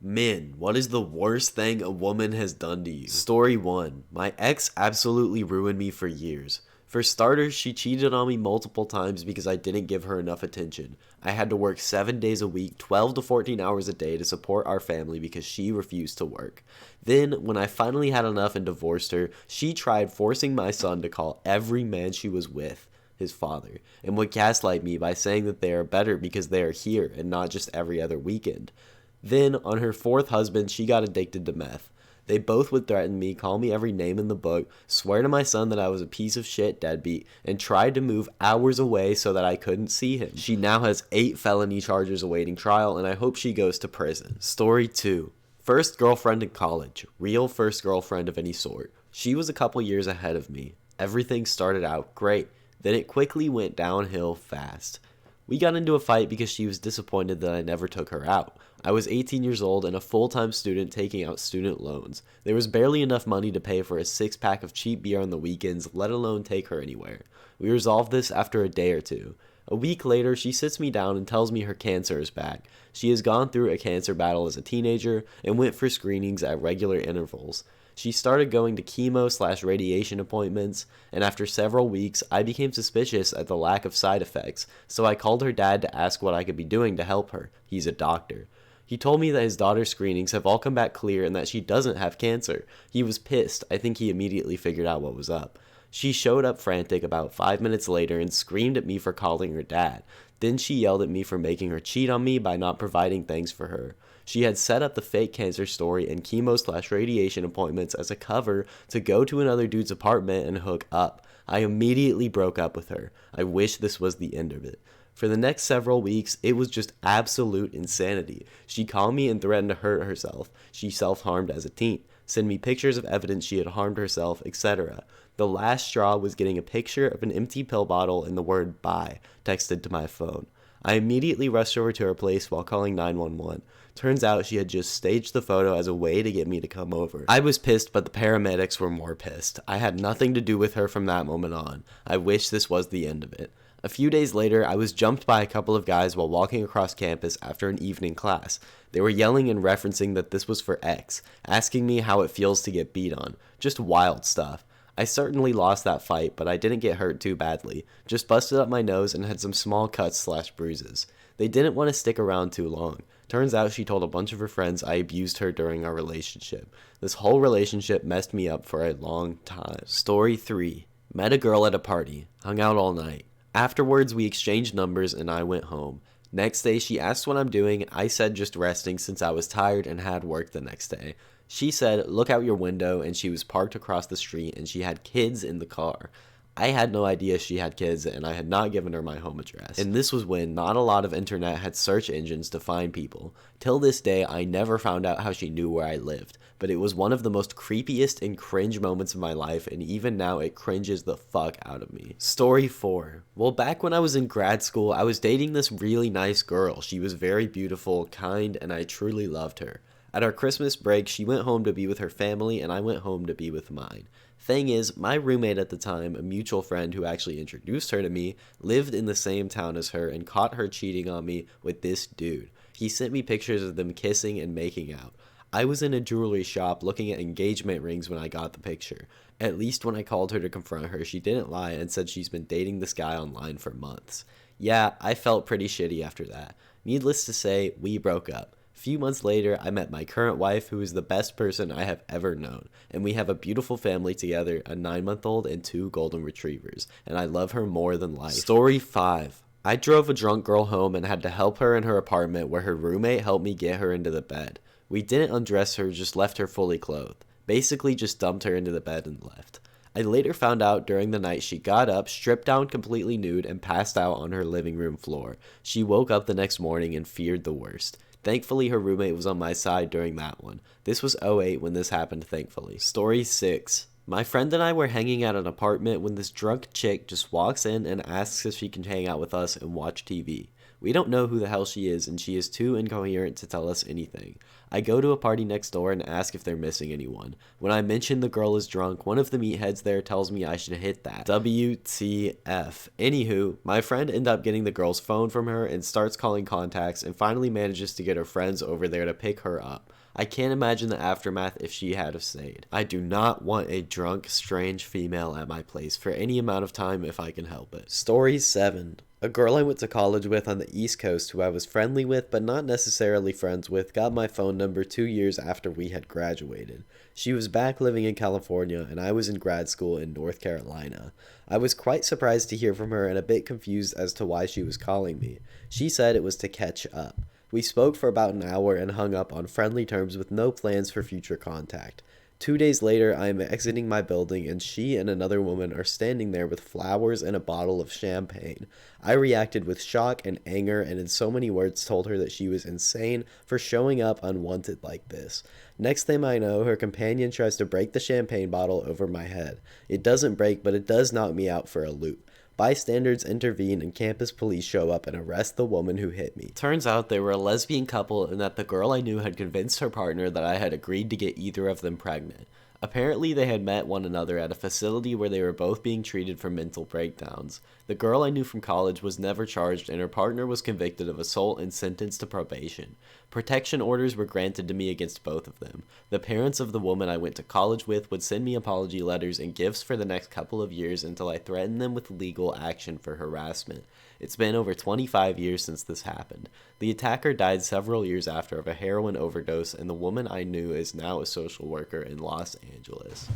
Men, what is the worst thing a woman has done to you? Story 1. My ex absolutely ruined me for years. For starters, she cheated on me multiple times because I didn't give her enough attention. I had to work 7 days a week, 12 to 14 hours a day to support our family because she refused to work. Then, when I finally had enough and divorced her, she tried forcing my son to call every man she was with his father, and would gaslight me by saying that they are better because they are here and not just every other weekend. Then, on her fourth husband, she got addicted to meth. They both would threaten me, call me every name in the book, swear to my son that I was a piece of shit deadbeat, and tried to move hours away so that I couldn't see him. She now has 8 felony charges awaiting trial, and I hope she goes to prison. Story 2. First girlfriend in college. Real first girlfriend of any sort. She was a couple years ahead of me. Everything started out great. Then it quickly went downhill fast. We got into a fight because she was disappointed that I never took her out. I was 18 years old and a full-time student taking out student loans. There was barely enough money to pay for a 6-pack of cheap beer on the weekends, let alone take her anywhere. We resolved this after a day or two. A week later, she sits me down and tells me her cancer is back. She has gone through a cancer battle as a teenager and went for screenings at regular intervals. She started going to chemo/radiation appointments, and after several weeks, I became suspicious at the lack of side effects, so I called her dad to ask what I could be doing to help her. He's a doctor. He told me that his daughter's screenings have all come back clear and that she doesn't have cancer. He was pissed. I think he immediately figured out what was up. She showed up frantic about 5 minutes later and screamed at me for calling her dad. Then she yelled at me for making her cheat on me by not providing things for her. She had set up the fake cancer story and chemo/radiation appointments as a cover to go to another dude's apartment and hook up. I immediately broke up with her. I wish this was the end of it. For the next several weeks, it was just absolute insanity. She called me and threatened to hurt herself. She self-harmed as a teen, sent me pictures of evidence she had harmed herself, etc. The last straw was getting a picture of an empty pill bottle and the word "bye" texted to my phone. I immediately rushed over to her place while calling 911. Turns out she had just staged the photo as a way to get me to come over. I was pissed, but the paramedics were more pissed. I had nothing to do with her from that moment on. I wish this was the end of it. A few days later, I was jumped by a couple of guys while walking across campus after an evening class. They were yelling and referencing that this was for X, asking me how it feels to get beat on. Just wild stuff. I certainly lost that fight, but I didn't get hurt too badly. Just busted up my nose and had some small cuts/bruises. They didn't want to stick around too long. Turns out she told a bunch of her friends I abused her during our relationship. This whole relationship messed me up for a long time. Story 3. Met a girl at a party. Hung out all night. Afterwards, we exchanged numbers and I went home. Next day, she asked what I'm doing. I said just resting since I was tired and had work the next day. She said, look out your window, and she was parked across the street and she had kids in the car. I had no idea she had kids and I had not given her my home address. And this was when not a lot of internet had search engines to find people. Till this day, I never found out how she knew where I lived. But it was one of the most creepiest and cringe moments of my life, and even now it cringes the fuck out of me. Story 4. Well, back when I was in grad school, I was dating this really nice girl. She was very beautiful, kind, and I truly loved her. At our Christmas break, she went home to be with her family, and I went home to be with mine. Thing is, my roommate at the time, a mutual friend who actually introduced her to me, lived in the same town as her and caught her cheating on me with this dude. He sent me pictures of them kissing and making out. I was in a jewelry shop looking at engagement rings when I got the picture. At least when I called her to confront her, she didn't lie and said she's been dating this guy online for months. Yeah, I felt pretty shitty after that. Needless to say, we broke up. A few months later, I met my current wife, who is the best person I have ever known, and we have a beautiful family together, a 9-month-old and 2 golden retrievers, and I love her more than life. Story 5. I drove a drunk girl home and had to help her in her apartment where her roommate helped me get her into the bed. We didn't undress her, just left her fully clothed. Basically just dumped her into the bed and left. I later found out during the night she got up, stripped down completely nude, and passed out on her living room floor. She woke up the next morning and feared the worst. Thankfully, her roommate was on my side during that one. This was '08 when this happened, thankfully. Story 6. My friend and I were hanging at an apartment when this drunk chick just walks in and asks if she can hang out with us and watch TV. We don't know who the hell she is, and she is too incoherent to tell us anything. I go to a party next door and ask if they're missing anyone. When I mention the girl is drunk, one of the meatheads there tells me I should hit that. WTF. Anywho, my friend ends up getting the girl's phone from her and starts calling contacts and finally manages to get her friends over there to pick her up. I can't imagine the aftermath if she had have stayed. I do not want a drunk, strange female at my place for any amount of time if I can help it. Story 7. A girl I went to college with on the East Coast who I was friendly with but not necessarily friends with got my phone number 2 years after we had graduated. She was back living in California and I was in grad school in North Carolina. I was quite surprised to hear from her and a bit confused as to why she was calling me. She said it was to catch up. We spoke for about an hour and hung up on friendly terms with no plans for future contact. 2 days later, I am exiting my building and she and another woman are standing there with flowers and a bottle of champagne. I reacted with shock and anger and in so many words told her that she was insane for showing up unwanted like this. Next thing I know, her companion tries to break the champagne bottle over my head. It doesn't break, but it does knock me out for a loop. Bystanders intervene and campus police show up and arrest the woman who hit me. Turns out they were a lesbian couple and that the girl I knew had convinced her partner that I had agreed to get either of them pregnant. Apparently they had met one another at a facility where they were both being treated for mental breakdowns. The girl I knew from college was never charged and her partner was convicted of assault and sentenced to probation. Protection orders were granted to me against both of them. The parents of the woman I went to college with would send me apology letters and gifts for the next couple of years until I threatened them with legal action for harassment. It's been over 25 years since this happened. The attacker died several years after of a heroin overdose, and the woman I knew is now a social worker in Los Angeles.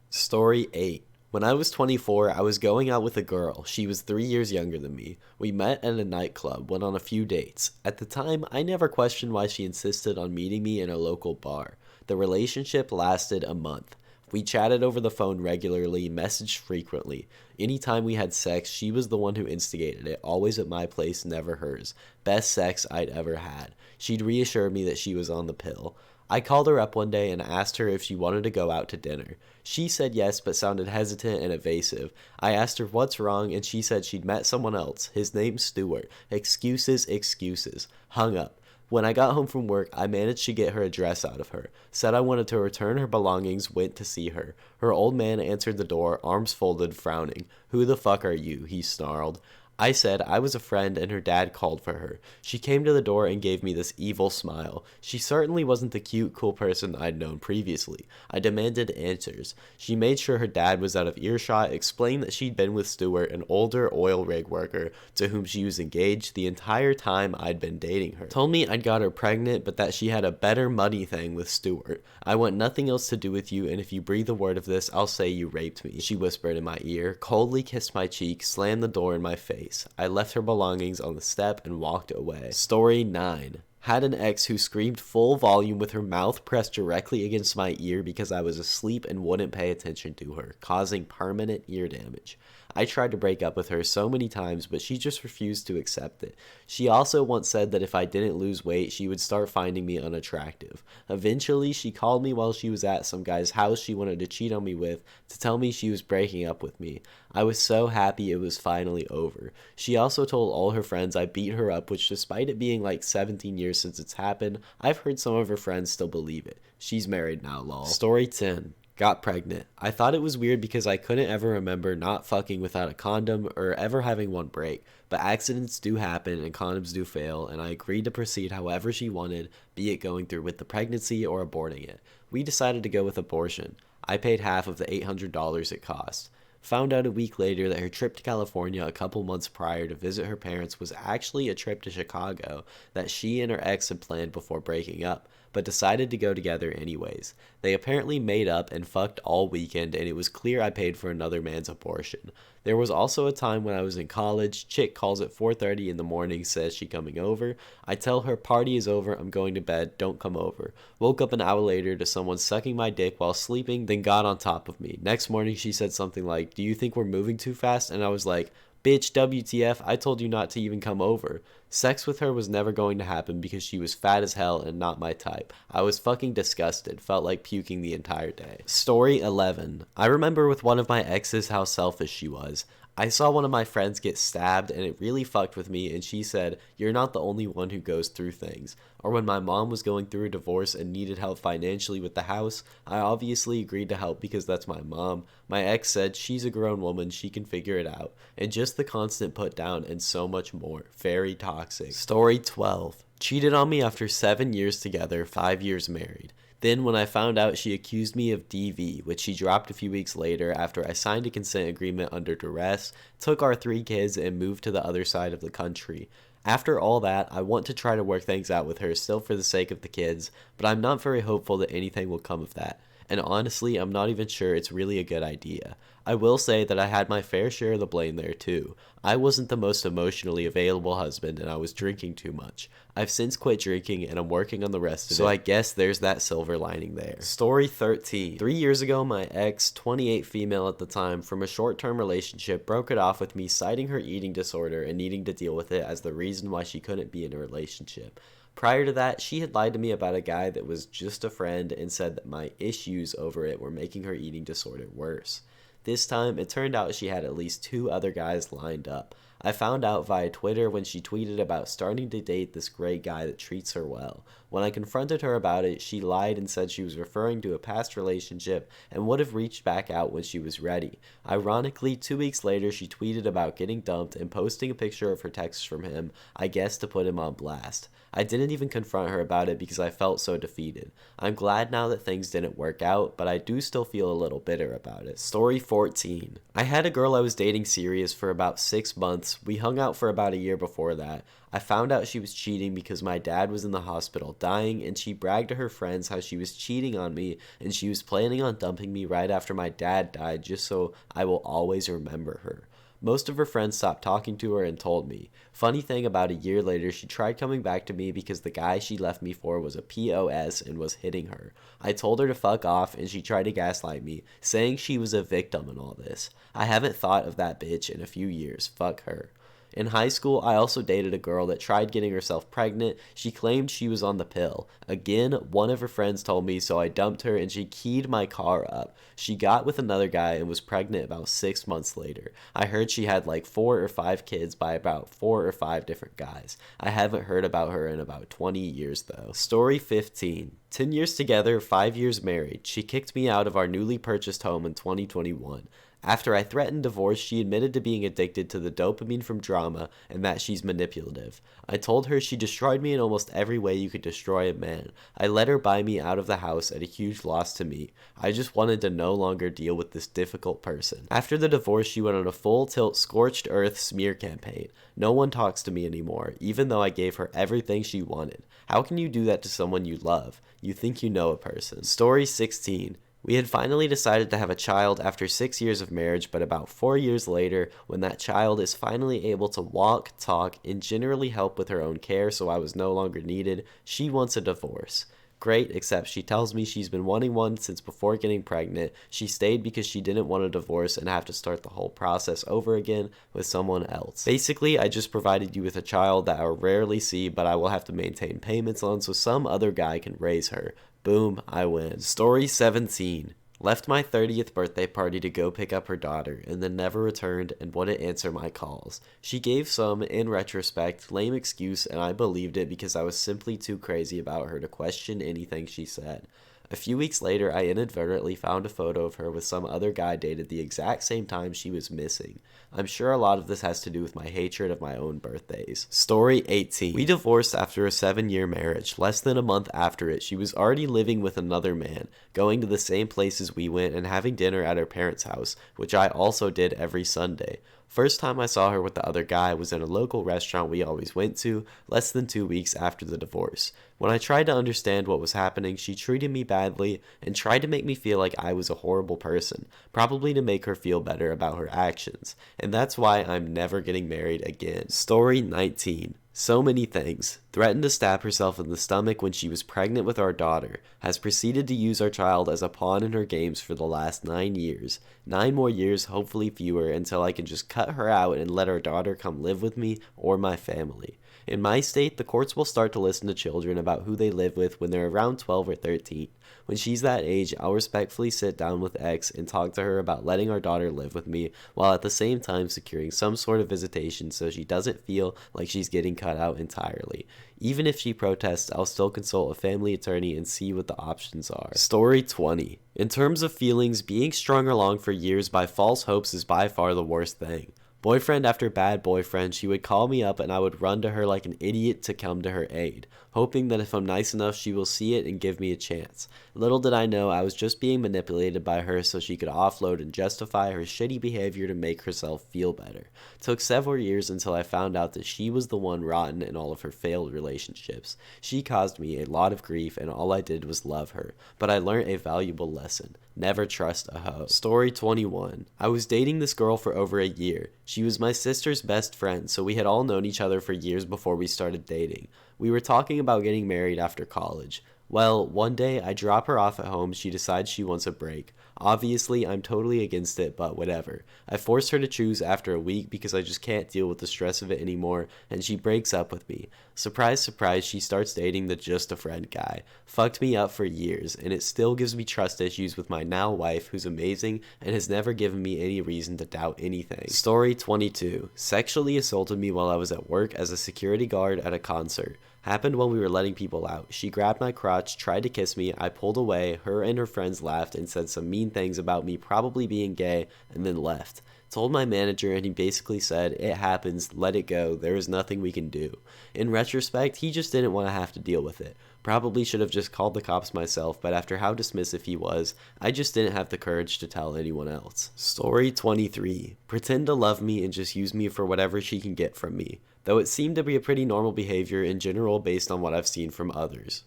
Story 8. When I was 24, I was going out with a girl. She was 3 years younger than me. We met at a nightclub, went on a few dates. At the time, I never questioned why she insisted on meeting me in a local bar. The relationship lasted a month. We chatted over the phone regularly, messaged frequently. Anytime we had sex, she was the one who instigated it, always at my place, never hers. Best sex I'd ever had. She'd reassured me that she was on the pill. I called her up one day and asked her if she wanted to go out to dinner. She said yes, but sounded hesitant and evasive. I asked her what's wrong, and she said she'd met someone else. His name's Stuart. Excuses, excuses. Hung up. When I got home from work, I managed to get her address out of her. Said I wanted to return her belongings, went to see her. Her old man answered the door, arms folded, frowning. "Who the fuck are you?" he snarled. I said I was a friend and her dad called for her. She came to the door and gave me this evil smile. She certainly wasn't the cute, cool person I'd known previously. I demanded answers. She made sure her dad was out of earshot, explained that she'd been with Stuart, an older oil rig worker to whom she was engaged the entire time I'd been dating her. Told me I'd got her pregnant, but that she had a better money thing with Stuart. "I want nothing else to do with you, and if you breathe a word of this, I'll say you raped me," she whispered in my ear, coldly kissed my cheek, slammed the door in my face. I left her belongings on the step and walked away. Story 9. Had an ex who screamed full volume with her mouth pressed directly against my ear because I was asleep and wouldn't pay attention to her, causing permanent ear damage. I tried to break up with her so many times, but she just refused to accept it. She also once said that if I didn't lose weight, she would start finding me unattractive. Eventually, she called me while she was at some guy's house she wanted to cheat on me with to tell me she was breaking up with me. I was so happy it was finally over. She also told all her friends I beat her up, which despite it being like 17 years since it's happened, I've heard some of her friends still believe it. She's married now, lol. Story 10. Got pregnant. I thought it was weird because I couldn't ever remember not fucking without a condom or ever having one break, but accidents do happen and condoms do fail, and I agreed to proceed however she wanted, be it going through with the pregnancy or aborting it. We decided to go with abortion. I paid half of the $800 it cost. Found out a week later that her trip to California a couple months prior to visit her parents was actually a trip to Chicago that she and her ex had planned before breaking up, but decided to go together anyways. They apparently made up and fucked all weekend, and it was clear I paid for another man's abortion. There was also a time when I was in college. Chick calls at 4:30 in the morning, says she coming over. I tell her party is over, I'm going to bed, don't come over. Woke up an hour later to someone sucking my dick while sleeping, then got on top of me. Next morning she said something like, "Do you think we're moving too fast?" And I was like, "Bitch, WTF, I told you not to even come over." Sex with her was never going to happen because she was fat as hell and not my type. I was fucking disgusted, felt like puking the entire day. Story 11. I remember with one of my exes how selfish she was. I saw one of my friends get stabbed and it really fucked with me, and she said, "You're not the only one who goes through things." Or when my mom was going through a divorce and needed help financially with the house, I obviously agreed to help because that's my mom. My ex said she's a grown woman, she can figure it out. And just the constant put down and so much more. Very toxic. Story 12. Cheated on me after 7 years together, 5 years married. Then when I found out, she accused me of DV, which she dropped a few weeks later after I signed a consent agreement under duress, took our 3 kids, and moved to the other side of the country. After all that, I want to try to work things out with her still for the sake of the kids, but I'm not very hopeful that anything will come of that. And honestly, I'm not even sure it's really a good idea. I will say that I had my fair share of the blame there too. I wasn't the most emotionally available husband and I was drinking too much. I've since quit drinking and I'm working on the rest of it. So I guess there's that silver lining there. Story 13. 3 years ago, my ex, 28 female at the time, from a short-term relationship broke it off with me, citing her eating disorder and needing to deal with it as the reason why she couldn't be in a relationship. Prior to that, she had lied to me about a guy that was just a friend and said that my issues over it were making her eating disorder worse. This time, it turned out she had at least 2 other guys lined up. I found out via Twitter when she tweeted about starting to date this great guy that treats her well. When I confronted her about it, she lied and said she was referring to a past relationship and would have reached back out when she was ready. Ironically, 2 weeks later, she tweeted about getting dumped and posting a picture of her texts from him, I guess to put him on blast. I didn't even confront her about it because I felt so defeated. I'm glad now that things didn't work out, but I do still feel a little bitter about it. Story 14. I had a girl I was dating serious for about 6 months. We hung out for about a year before that. I found out she was cheating because my dad was in the hospital dying, and she bragged to her friends how she was cheating on me and she was planning on dumping me right after my dad died just so I will always remember her. Most of her friends stopped talking to her and told me. Funny thing, about a year later, she tried coming back to me because the guy she left me for was a POS and was hitting her. I told her to fuck off and she tried to gaslight me, saying she was a victim in all this. I haven't thought of that bitch in a few years. Fuck her. In high school, I also dated a girl that tried getting herself pregnant. She claimed she was on the pill. Again, one of her friends told me, so I dumped her and she keyed my car up. She got with another guy and was pregnant about 6 months later. I heard she had like 4 or 5 kids by about 4 or 5 different guys. I haven't heard about her in about 20 years though. Story 15. 10 years together, 5 years married. She kicked me out of our newly purchased home in 2021. After I threatened divorce, she admitted to being addicted to the dopamine from drama and that she's manipulative. I told her she destroyed me in almost every way you could destroy a man. I let her buy me out of the house at a huge loss to me. I just wanted to no longer deal with this difficult person. After the divorce, she went on a full tilt scorched earth smear campaign. No one talks to me anymore, even though I gave her everything she wanted. How can you do that to someone you love? You think you know a person. Story 16. We had finally decided to have a child after 6 years of marriage, but about 4 years later, when that child is finally able to walk, talk, and generally help with her own care so I was no longer needed, she wants a divorce. Great, except she tells me she's been wanting one since before getting pregnant. She stayed because she didn't want a divorce and have to start the whole process over again with someone else. Basically, I just provided you with a child that I rarely see, but I will have to maintain payments on so some other guy can raise her. Boom, I win. Story 17. Left my 30th birthday party to go pick up her daughter, and then never returned and wouldn't answer my calls. She gave some, in retrospect, lame excuse, and I believed it because I was simply too crazy about her to question anything she said. A few weeks later, I inadvertently found a photo of her with some other guy dated the exact same time she was missing. I'm sure a lot of this has to do with my hatred of my own birthdays. Story 18. We divorced after a 7-year marriage. Less than a month after it, she was already living with another man, going to the same places we went and having dinner at her parents' house, which I also did every Sunday. First time I saw her with the other guy was in a local restaurant we always went to, less than 2 weeks after the divorce. When I tried to understand what was happening, she treated me badly and tried to make me feel like I was a horrible person, probably to make her feel better about her actions. And that's why I'm never getting married again. Story 19. So many things. Threatened to stab herself in the stomach when she was pregnant with our daughter. Has proceeded to use our child as a pawn in her games for the last 9 years. 9 more years, hopefully fewer, until I can just cut her out and let our daughter come live with me or my family. In my state, the courts will start to listen to children about who they live with when they're around 12 or 13. When she's that age, I'll respectfully sit down with X and talk to her about letting our daughter live with me, while at the same time securing some sort of visitation so she doesn't feel like she's getting cut out entirely. Even if she protests, I'll still consult a family attorney and see what the options are. Story 20. In terms of feelings, being strung along for years by false hopes is by far the worst thing. Boyfriend after bad boyfriend, she would call me up and I would run to her like an idiot to come to her aid, hoping that if I'm nice enough she will see it and give me a chance. Little did I know I was just being manipulated by her so she could offload and justify her shitty behavior to make herself feel better. Took several years until I found out that she was the one rotten in all of her failed relationships. She caused me a lot of grief and all I did was love her, but I learned a valuable lesson. Never trust a hoe. Story 21. I was dating this girl for over a year. She was my sister's best friend, so we had all known each other for years before we started dating. We were talking about getting married after college. Well, one day I drop her off at home, she decides she wants a break. Obviously, I'm totally against it, but whatever. I force her to choose after a week because I just can't deal with the stress of it anymore, and she breaks up with me. Surprise, surprise, she starts dating the just a friend guy. Fucked me up for years, and it still gives me trust issues with my now wife, who's amazing and has never given me any reason to doubt anything. Story 22. Sexually assaulted me while I was at work as a security guard at a concert. Happened when we were letting people out. She grabbed my crotch, tried to kiss me, I pulled away, her and her friends laughed and said some mean things about me probably being gay, and then left. Told my manager and he basically said, it happens, let it go, there is nothing we can do. In retrospect, he just didn't want to have to deal with it. Probably should have just called the cops myself, but after how dismissive he was, I just didn't have the courage to tell anyone else. Story 23. Pretend to love me and just use me for whatever she can get from me, though it seemed to be a pretty normal behavior in general based on what I've seen from others.